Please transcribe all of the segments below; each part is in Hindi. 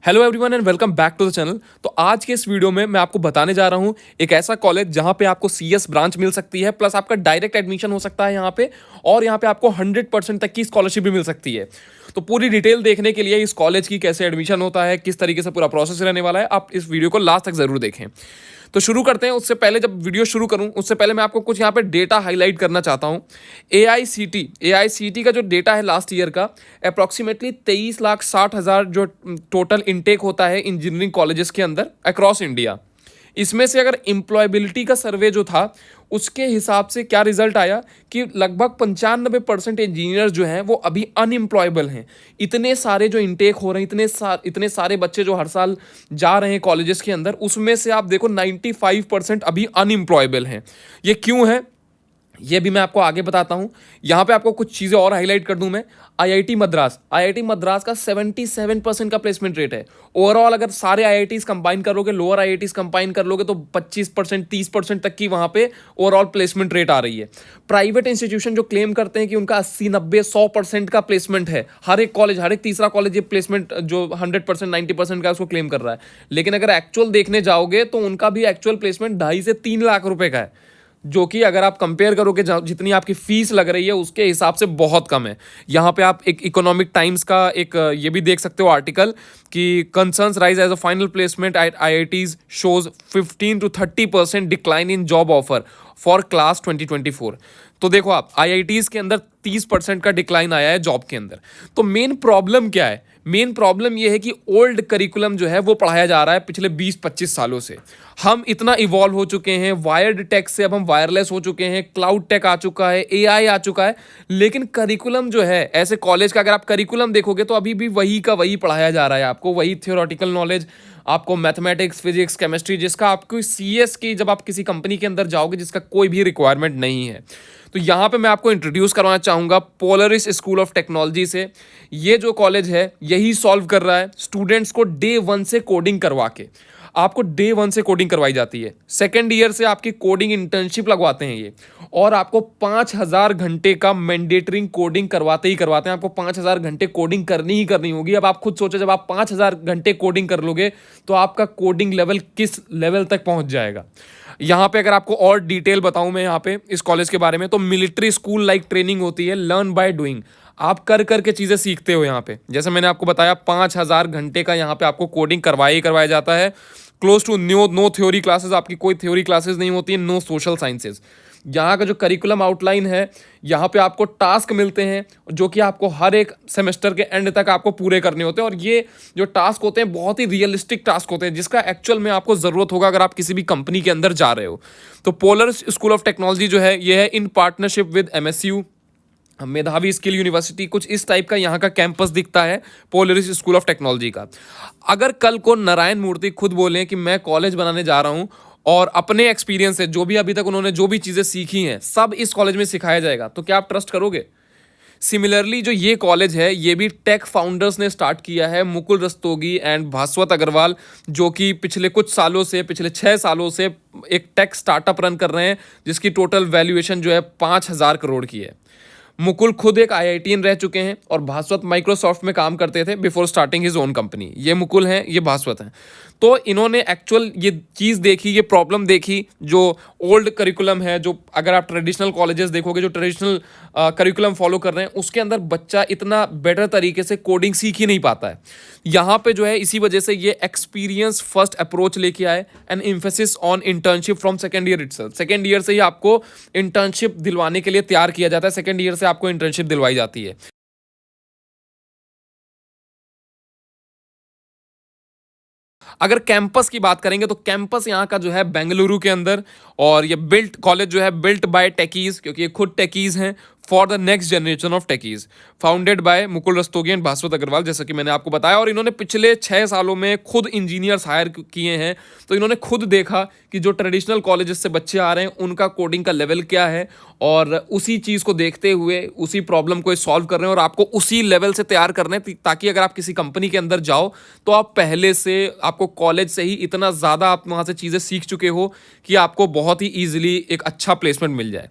Hello everyone and welcome back to the channel. तो आज के इस वीडियो में मैं आपको बताने जा रहा हूं एक ऐसा कॉलेज जहां पे आपको सीएस ब्रांच मिल सकती है, प्लस आपका डायरेक्ट एडमिशन हो सकता है यहां पे, और यहां पे आपको 100% तक की स्कॉलरशिप भी मिल सकती है। तो पूरी डिटेल देखने के लिए इस कॉलेज की कैसे एडमिशन होता है, किस तरीके से पूरा प्रोसेस रहने वाला है, आप इस वीडियो को लास्ट तक जरूर देखें। तो शुरू करते हैं। उससे पहले जब वीडियो शुरू करूं उससे पहले मैं आपको कुछ यहाँ पे डेटा हाईलाइट करना चाहता हूं। एआईसीटी का जो डेटा है लास्ट ईयर का, अप्रॉक्सीमेटली 23,60,000 जो टोटल इनटेक होता है इंजीनियरिंग कॉलेजेस के अंदर अक्रॉस इंडिया। इसमें से अगर एम्प्लॉयबिलिटी का सर्वे जो था उसके हिसाब से क्या रिजल्ट आया कि लगभग 95% इंजीनियर जो हैं वो अभी अनएम्प्लॉयबल हैं। इतने सारे जो इनटेक हो रहे हैं, इतने सारे बच्चे जो हर साल जा रहे हैं कॉलेजेस के अंदर, उसमें से आप देखो 95% अभी अनएम्प्लॉयबल हैं। ये क्यों है ये भी मैं आपको आगे बताता हूं। यहां पे आपको कुछ चीजें और हाईलाइट कर दूं मैं। आईआईटी मद्रास का 77% का प्लेसमेंट रेट है। ओवरऑल अगर सारे आईआईटीज कंबाइन करोगे, लोअर आईआईटीज कंबाइन कर लोगे, तो 25% 30% तक की वहां पे ओवरऑल प्लेसमेंट रेट आ रही है। प्राइवेट इंस्टीट्यूशन जो क्लेम करते हैं कि उनका 80 90 100% का प्लेसमेंट है, हर एक कॉलेज, हर एक तीसरा कॉलेज ये प्लेसमेंट जो 100% 90% का उसको क्लेम कर रहा है, लेकिन अगर एक्चुअल देखने जाओगे तो उनका भी एक्चुअल प्लेसमेंट 2.5 से 3 लाख रुपए का है, जो कि अगर आप कंपेयर करोगे जितनी आपकी फीस लग रही है उसके हिसाब से बहुत कम है। यहाँ पे आप एक इकोनॉमिक टाइम्स का एक ये भी देख सकते हो आर्टिकल कि concerns rise as a final placement at IITs shows 15 to 30% decline in job offer for class 2024। तो देखो आप, आईआईटीज के अंदर 30% का डिक्लाइन आया है जॉब के अंदर। तो मेन प्रॉब्लम क्या है? मेन प्रॉब्लम यह है कि ओल्ड करिकुलम जो है वो पढ़ाया जा रहा है पिछले 20-25 सालों से। हम इतना इवॉल्व हो चुके हैं, वायर्ड टेक से अब हम वायरलेस हो चुके हैं, क्लाउड टेक आ चुका है, एआई आ चुका है, लेकिन करिकुलम जो है ऐसे कॉलेज का अगर आप करिकुलम देखोगे तो अभी भी वही का वही पढ़ाया जा रहा है। आपको वही थियोरेटिकल नॉलेज, आपको मैथमेटिक्स, फिजिक्स, केमिस्ट्री, जिसका आपको सीएस की जब आप किसी कंपनी के अंदर जाओगे जिसका कोई भी रिक्वायरमेंट नहीं है। तो यहाँ पे मैं आपको इंट्रोड्यूस करवाना चाहूँगा पोलरिस स्कूल ऑफ टेक्नोलॉजी से। ये जो कॉलेज है यही सॉल्व कर रहा है स्टूडेंट्स को डे 1 से कोडिंग करवा के। आपको डे 1 से कोडिंग करवाई जाती है, सेकेंड ईयर से आपकी कोडिंग इंटर्नशिप लगवाते हैं ये, और आपको 5,000 घंटे का मैंडेटरी कोडिंग करवाते हैं। आपको 5,000 घंटे कोडिंग करनी ही करनी होगी। अब आप खुद सोचो, जब आप 5,000 घंटे कोडिंग कर लोगे तो आपका कोडिंग लेवल किस लेवल तक पहुंच जाएगा। यहाँ पे अगर आपको और डिटेल बताऊं मैं यहाँ पे इस कॉलेज के बारे में, तो मिलिट्री स्कूल लाइक ट्रेनिंग होती है, लर्न बाय डूइंग। आप कर करके चीज़ें सीखते हो यहाँ पे। जैसे मैंने आपको बताया 5,000 घंटे का यहाँ पे आपको कोडिंग करवाया जाता है। Close to no theory classes, आपकी कोई थ्योरी क्लासेस नहीं होती है, नो सोशल साइंसेज। यहाँ का जो करिकुलम आउटलाइन है, यहाँ पे आपको टास्क मिलते हैं जो कि आपको हर एक सेमेस्टर के एंड तक आपको पूरे करने होते हैं, और ये जो टास्क होते हैं बहुत ही रियलिस्टिक टास्क होते हैं जिसका एक्चुअल में आपको ज़रूरत होगा अगर आप किसी भी कंपनी के अंदर जा रहे हो। तो पोलर स्कूल ऑफ टेक्नोलॉजी जो है ये है इन पार्टनरशिप विद एमएसयू, मेधावी स्किल यूनिवर्सिटी। कुछ इस टाइप का यहाँ का कैंपस दिखता है पोलरिस स्कूल ऑफ टेक्नोलॉजी का। अगर कल को नारायण मूर्ति खुद बोलें कि मैं कॉलेज बनाने जा रहा हूँ और अपने एक्सपीरियंस से जो भी अभी तक उन्होंने जो भी चीज़ें सीखी हैं सब इस कॉलेज में सिखाया जाएगा, तो क्या आप ट्रस्ट करोगे? सिमिलरली जो ये कॉलेज है ये भी टेक फाउंडर्स ने स्टार्ट किया है, मुकुल रस्तोगी एंड भास्वत अग्रवाल, जो कि पिछले कुछ सालों से, पिछले 6 सालों से एक टेक स्टार्टअप रन कर रहे हैं जिसकी टोटल वैल्यूएशन जो है 5,000 करोड़ की है। मुकुल खुद एक आईआईटीएन रह चुके हैं और भास्वत माइक्रोसॉफ्ट में काम करते थे before starting his own company. ये मुकुल हैं, ये भास्वत हैं। तो इन्होंने एक्चुअल ये चीज़ देखी, ये प्रॉब्लम देखी जो ओल्ड करिकुलम है, जो अगर आप ट्रेडिशनल कॉलेजेस देखोगे जो ट्रेडिशनल करिकुलम फॉलो कर रहे हैं उसके अंदर बच्चा इतना बेटर तरीके से कोडिंग सीख ही नहीं पाता है। यहाँ पे जो है इसी वजह से ये एक्सपीरियंस फर्स्ट अप्रोच लेके आए and emphasis on internship from second year itself. Second year से ही आपको इंटर्नशिप दिलवाने के लिए तैयार किया जाता है, सेकेंड ईयर से आपको इंटर्नशिप दिलवाई जाती है। अगर कैंपस की बात करेंगे तो कैंपस यहाँ का जो है बेंगलुरु के अंदर, और ये बिल्ट कॉलेज जो है बिल्ट बाय टेकीज, क्योंकि ये खुद टेकीज हैं, for the next generation of techies, founded by Mukul Rastogi and Bhaswat Agrawal, जैसा कि मैंने आपको बताया। और इन्होंने पिछले 6 सालों में खुद इंजीनियर्स हायर किए हैं, तो इन्होंने खुद देखा कि जो ट्रेडिशनल कॉलेजेस से बच्चे आ रहे हैं उनका कोडिंग का लेवल क्या है, और उसी चीज़ को देखते हुए उसी प्रॉब्लम को सॉल्व कर रहे हैं और आपको उसी लेवल से तैयार करना है, ताकि अगर आप किसी कंपनी के अंदर जाओ तो आप पहले से, आपको कॉलेज से ही इतना ज़्यादा आप वहाँ से चीज़ें सीख चुके हो कि आपको बहुत ही ईजिली एक अच्छा प्लेसमेंट मिल जाए।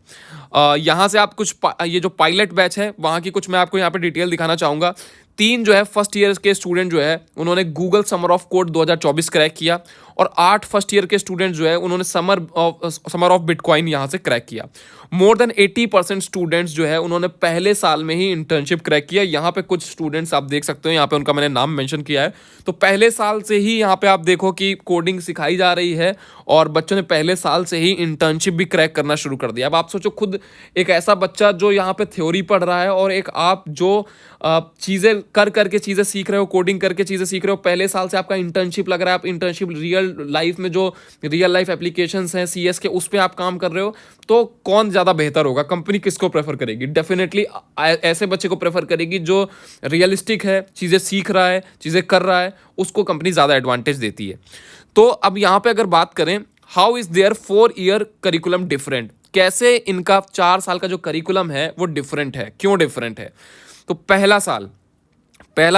यहाँ से आप कुछ ये जो पायलट बैच है वहाँ की कुछ मैं आपको यहाँ पे डिटेल दिखाना चाहूँगा। 3 जो है फर्स्ट ईयर के स्टूडेंट जो है उन्होंने Google summer of code 2024 crack किया, और 8 फर्स्ट ईयर के स्टूडेंट जो है उन्होंने समर ऑफ बिटकॉइन यहाँ से क्रैक किया। मोर देन 80% स्टूडेंट्स जो है उन्होंने पहले साल में ही इंटर्नशिप क्रैक किया। यहाँ पे कुछ स्टूडेंट्स आप देख सकते हो, यहाँ पे उनका मैंने नाम मेंशन किया है। तो पहले साल से ही यहाँ पे आप देखो कि कोडिंग सिखाई जा रही है और बच्चों ने पहले साल से ही इंटर्नशिप भी क्रैक करना शुरू कर दिया। अब आप सोचो खुद एक ऐसा बच्चा जो यहाँ पे थ्योरी पढ़ रहा है और एक आप जो चीज़ें कर करके चीज़ें सीख रहे हो, कोडिंग करके चीज़ें सीख रहे हो, पहले साल से आपका इंटर्नशिप लग रहा है, आप इंटर्नशिप रियल लाइफ में जो रियल लाइफ एप्लीकेशंस हैं सीएस के उस पर आप काम कर रहे हो, तो कौन ज़्यादा बेहतर होगा? कंपनी किसको प्रेफर करेगी? डेफिनेटली ऐसे बच्चे को प्रेफर करेगी जो रियलिस्टिक है, चीज़ें सीख रहा है, चीज़ें कर रहा है, उसको कंपनी ज़्यादा एडवांटेज देती है। तो अब यहाँ पे अगर बात करें how is there 4 year curriculum different, कैसे इनका 4 साल का जो करिकुलम है वो डिफरेंट है, क्यों डिफरेंट है? तो पहला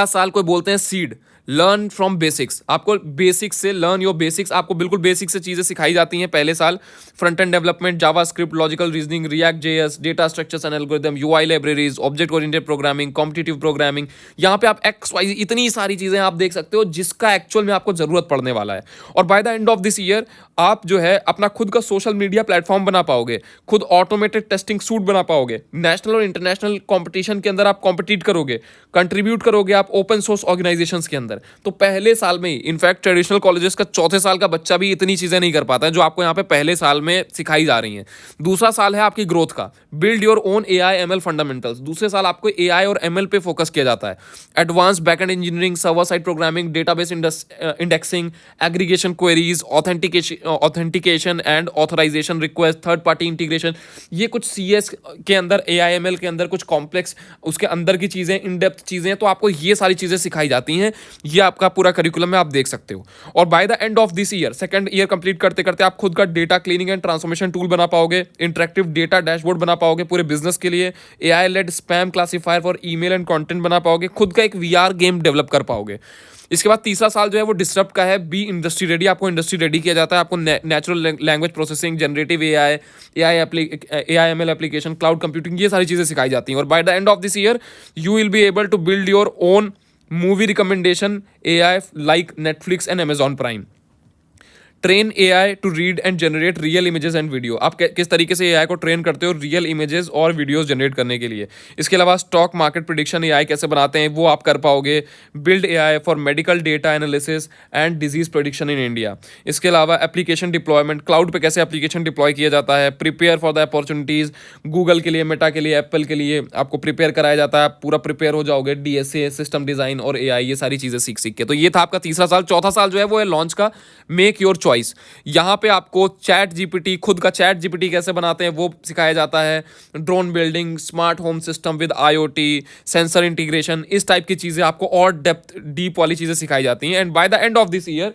साल को बोलते हैं सीड, लर्न फ्रॉम बेसिक्स। आपको बेसिक्स से लर्न योर बेसिक्स, आपको बिल्कुल बेसिक से चीज़ें सिखाई जाती हैं पहले साल। Front end development, JavaScript, logical reasoning, react JS, data structures and algorithm, UI libraries, object oriented programming, competitive programming. यहाँ पे आप एक्स वाई इतनी सारी चीज़ें आप देख सकते हो जिसका एक्चुअल में आपको ज़रूरत पड़ने वाला है। और by the end of this year आप जो है अपना खुद का सोशल मीडिया प्लेटफॉर्म बना पाओगे, खुद ऑटोमेटेड टेस्टिंग सूट बना पाओगे, नेशनल और इंटरनेशनल कंपटीशन के अंदर आप कॉम्पिटिट करोगे, कंट्रीब्यूट करोगे आप ओपन सोर्स ऑर्गेनाइजेशंस के अंदर। तो पहले साल में ही, इनफैक्ट ट्रेडिशनल कॉलेजेस का चौथे साल का बच्चा भी इतनी चीज़ें नहीं कर पाता है जो आपको यहाँ पे पहले साल में सिखाई जा रही हैं। दूसरा साल है आपकी ग्रोथ का, build your own AI ML fundamentals. दूसरे साल आपको एआई और एमएल पे फोकस किया जाता है। Advance backend engineering, server side programming, database indexing, aggregation queries, authentication and authorization request, third party integration. ये कुछ सीएस के अंदर, एआईएमएल के अंदर कुछ कॉम्प्लेक्स उसके अंदर की चीज़ें, इन डेप्थ चीज़ें, तो आपको ये सारी चीज़ें सिखाई जाती हैं। ये आपका पूरा करिकुलम में आप देख सकते हो। और by the end of this year, second year complete करते करते आप खुद का data cleaning and transformation tool बना पाओगे, इंटरेक्टिव डेटा डैशबोर्ड बना पाओगे पूरे बिजनेस के लिए, AI led spam classifier for email and content बना पाओगे, खुद का एक वीआर गेम डेवलप कर पाओगे। इसके बाद तीसरा साल जो है वो डिस्टर्ब का है, बी इंडस्ट्री रेडी। आपको इंडस्ट्री रेडी किया जाता है, आपको natural language processing, generative AI, AIML application, cloud computing, ये सारी चीज़ें सिखाई जाती हैं। और by the end of this year you will be able to build your own movie recommendation AI like Netflix and Amazon Prime. Train AI to read and generate real images and video. आप किस तरीके से एआई को ट्रेन करते हो रियल इमेजेस और वीडियोस जनरेट करने के लिए। इसके अलावा स्टॉक मार्केट प्रिडिक्शन एआई कैसे बनाते हैं वो आप कर पाओगे। Build AI for medical data analysis and disease prediction in India. इसके अलावा एप्लीकेशन डिप्लॉयमेंट, क्लाउड पे कैसे एप्लीकेशन डिप्लॉय किया जाता है। Prepare for the opportunities, Google के लिए, मेटा के लिए, एप्पल के लिए आपको प्रिपेयर कराया जाता है। आप पूरा प्रिपेयर हो जाओगे, डीएसए, सिस्टम डिज़ाइन और एआई, ये सारी चीज़ें सीख के। तो ये था आपका तीसरा साल। चौथा साल जो है वो है लॉन्च का, मेक योर चॉइस। यहां पे आपको चैट जीपीटी, खुद का चैट जीपीटी कैसे बनाते हैं वो सिखाया जाता है। Drone building, smart home system with IoT, sensor integration, इस टाइप की चीजें आपको और डेप्थ डीप वाली चीजें सिखाई जाती हैं। And by the end of this year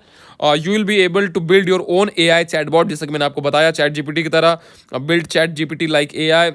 you will be able to build your own AI chatbot, जैसे कि मैंने आपको बताया चैट जीपीटी की तरह। Build chat GPT like AI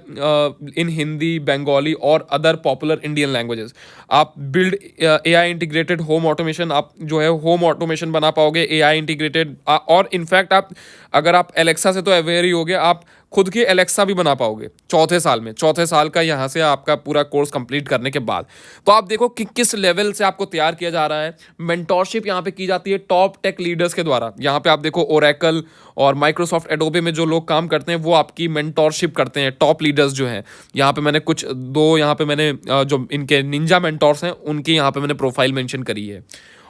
in Hindi, Bengali और अदर पॉपुलर इंडियन लैंग्वेजेस। आप build AI integrated home automation, आप जो है होम ऑटोमेशन बना पाओगे एआई इंटीग्रेटेड। और इनफैक्ट आप, अगर आप एलेक्सा से तो अवेयर ही होगे, आप खुद की एलेक्सा भी बना पाओगे चौथे साल में। चौथे साल का यहाँ से आपका पूरा कोर्स कंप्लीट करने के बाद। तो आप देखो कि किस लेवल से आपको तैयार किया जा रहा है। मेंटोरशिप यहाँ पे की जाती है टॉप टेक लीडर्स के द्वारा। यहाँ पे आप देखो ओरेकल और माइक्रोसॉफ्ट एडोबे में जो लोग काम करते हैं वो आपकी मेंटोरशिप करते हैं, टॉप लीडर्स जो हैं। यहाँ पे मैंने कुछ दो, यहाँ पे मैंने जो इनके निंजा मेंटोर्स हैं उनकी यहाँ पे मैंने प्रोफाइल मेंशन करी है।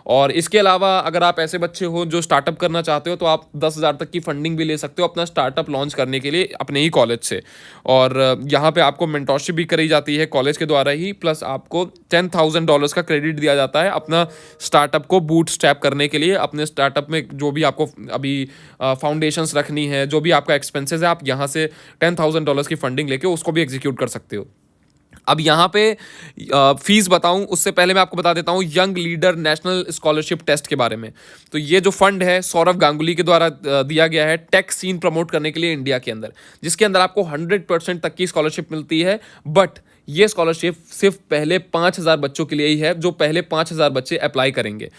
और इसके अलावा अगर आप ऐसे बच्चे हो जो स्टार्टअप करना चाहते हो तो आप 10,000 तक की फंडिंग भी ले सकते हो अपना स्टार्टअप लॉन्च करने के लिए अपने ही कॉलेज से। और यहाँ पे आपको मेंटोरशिप भी करी जाती है कॉलेज के द्वारा ही, प्लस आपको $10,000 का क्रेडिट दिया जाता है अपना स्टार्टअप को बूटस्ट्रैप करने के लिए। अपने स्टार्टअप में जो भी आपको अभी फाउंडेशंस रखनी है, जो भी आपका एक्सपेंसेस है, आप यहाँ से $10,000 की फंडिंग लेके उसको भी एग्जीक्यूट कर सकते हो। अब यहाँ पे फीस बताऊं उससे पहले मैं आपको बता देता हूं young leader national scholarship test के बारे में। तो ये जो फंड है सौरव गांगुली के द्वारा दिया गया है टेक सीन प्रमोट करने के लिए इंडिया के अंदर, जिसके अंदर आपको 100% तक की स्कॉलरशिप मिलती है। बट ये स्कॉलरशिप सिर्फ पहले 5,000 बच्चों के लिए ही है, जो पहले 5,000 बच्चे अप्लाई करेंगे।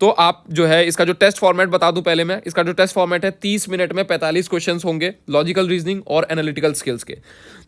तो आप जो है इसका जो टेस्ट फॉर्मेट बता दूं पहले मैं, इसका जो टेस्ट फॉर्मेट है 30 मिनट में 45 क्वेश्चंस होंगे लॉजिकल रीजनिंग और एनालिटिकल स्किल्स के।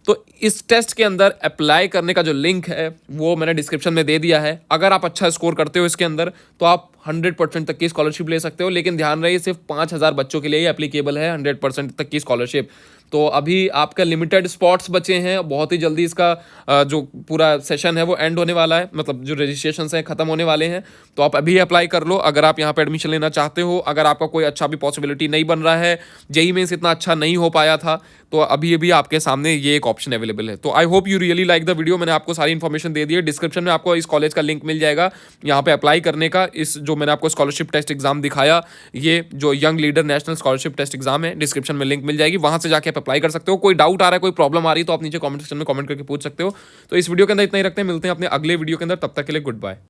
तो इस टेस्ट के अंदर अप्लाई करने का जो लिंक है वो मैंने डिस्क्रिप्शन में दे दिया है। अगर आप अच्छा स्कोर करते हो इसके अंदर तो आप 100% तक की स्कॉलरशिप ले सकते हो, लेकिन ध्यान रहे सिर्फ 5,000 बच्चों के लिए ही एप्लीकेबल है 100% तक की स्कॉलरशिप। तो अभी आपका लिमिटेड स्पॉट्स बचे हैं, बहुत ही जल्दी इसका जो पूरा सेशन है वो एंड होने वाला है, मतलब जो रजिस्ट्रेशन हैं खत्म होने वाले हैं। तो आप अभी अप्लाई कर लो अगर आप यहाँ पे एडमिशन लेना चाहते हो। अगर आपका कोई अच्छा भी पॉसिबिलिटी नहीं बन रहा है, जेईई मेंस इतना अच्छा नहीं हो पाया था, तो अभी अभी आपके सामने ये एक ऑप्शन अवेलेबल है। तो I hope you really like the video. मैंने आपको सारी इन्फॉर्मेशन दे दी है। डिस्क्रिप्शन में आपको इस कॉलेज का लिंक मिल जाएगा यहाँ पे अप्लाई करने का। इस जो मैंने आपको स्कॉलरशिप टेस्ट एग्जाम दिखाया, ये जो young leader national scholarship test exam है, डिस्क्रिप्शन में लिंक मिल जाएगी, वहां से जाके आप अप्लाई कर सकते हो। कोई डाउट आ रहा है, कोई प्रॉब्लम आ रही है, तो आप नीचे कमेंट सेक्शन में कमेंट करके पूछ सकते हो। तो इस वीडियो के अंदर इतना ही रखते हैं, मिलते हैं अपने अगले वीडियो के अंदर, तब तक के लिए गुड बाय।